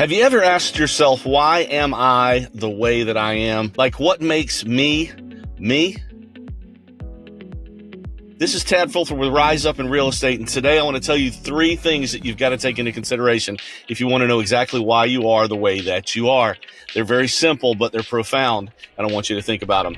Have you ever asked yourself, why am I the way that I am? Like, what makes me, me? This is Tad Fulford with Rise Up in Real Estate, and today I want to tell you 3 things that you've got to take into consideration if you want to know exactly why you are the way that you are. They're very simple, but they're profound, and I want you to think about them.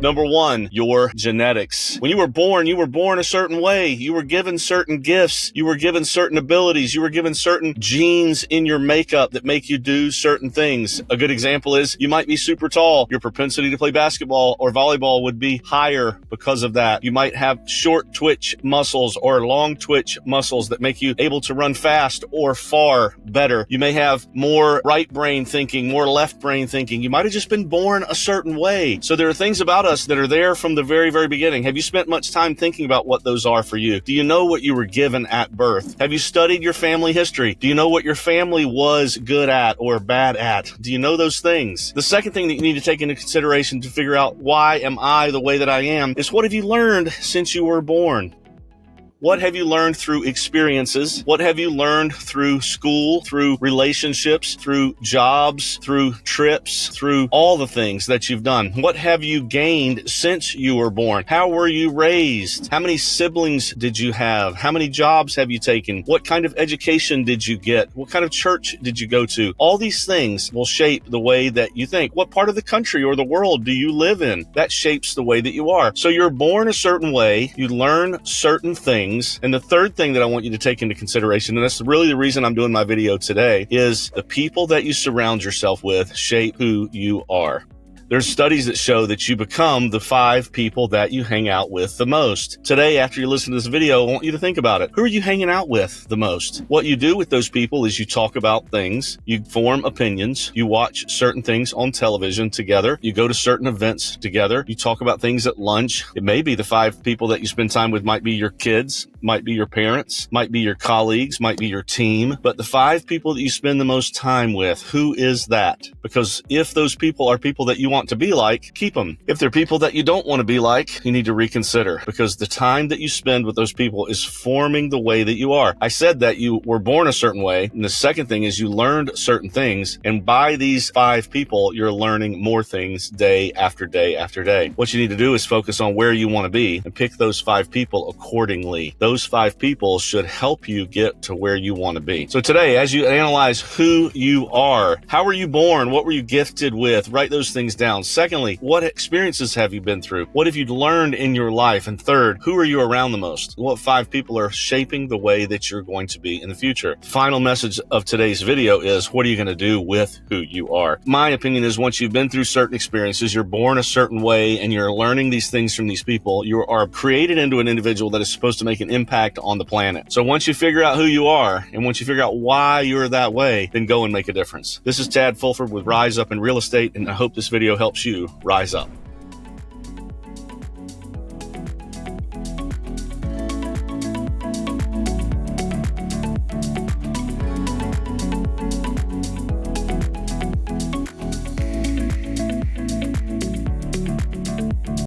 Number 1, your genetics. When you were born a certain way. You were given certain gifts. You were given certain abilities. You were given certain genes in your makeup that make you do certain things. A good example is you might be super tall. Your propensity to play basketball or volleyball would be higher because of that. You might have short twitch muscles or long twitch muscles that make you able to run fast or far better. You may have more right brain thinking, more left brain thinking. You might have just been born a certain way. So there are things about us that are there from the very, very beginning. Have you spent much time thinking about what those are for you? Do you know what you were given at birth? Have you studied your family history? Do you know what your family was good at or bad at? Do you know those things? The second thing that you need to take into consideration to figure out why am I the way that I am is, what have you learned since you were born? What have you learned through experiences? What have you learned through school, through relationships, through jobs, through trips, through all the things that you've done? What have you gained since you were born? How were you raised? How many siblings did you have? How many jobs have you taken? What kind of education did you get? What kind of church did you go to? All these things will shape the way that you think. What part of the country or the world do you live in? That shapes the way that you are. So you're born a certain way. You learn certain things. And the third thing that I want you to take into consideration, and that's really the reason I'm doing my video today, is the people that you surround yourself with shape who you are. There's studies that show that you become the 5 people that you hang out with the most. Today, after you listen to this video, I want you to think about it. Who are you hanging out with the most? What you do with those people is you talk about things, you form opinions, you watch certain things on television together, you go to certain events together, you talk about things at lunch. It may be the 5 people that you spend time with might be your kids, might be your parents, might be your colleagues, might be your team, but the 5 people that you spend the most time with, who is that? Because if those people are people that you want to be like, keep them. If they're people that you don't want to be like, you need to reconsider, because the time that you spend with those people is forming the way that you are. I said that you were born a certain way, and the second thing is you learned certain things, and by these 5 people, you're learning more things day after day after day. What you need to do is focus on where you want to be and pick those 5 people accordingly. Those 5 people should help you get to where you want to be. So today, as you analyze who you are, how were you born? What were you gifted with? Write those things down. Secondly, what experiences have you been through? What have you learned in your life? And third, who are you around the most? What 5 people are shaping the way that you're going to be in the future? The final message of today's video is, what are you going to do with who you are? My opinion is, once you've been through certain experiences, you're born a certain way, and you're learning these things from these people, you are created into an individual that is supposed to make an impact on the planet. So once you figure out who you are, and once you figure out why you're that way, then go and make a difference. This is Tad Fulford with Rise Up in Real Estate, and I hope this video helps you rise up.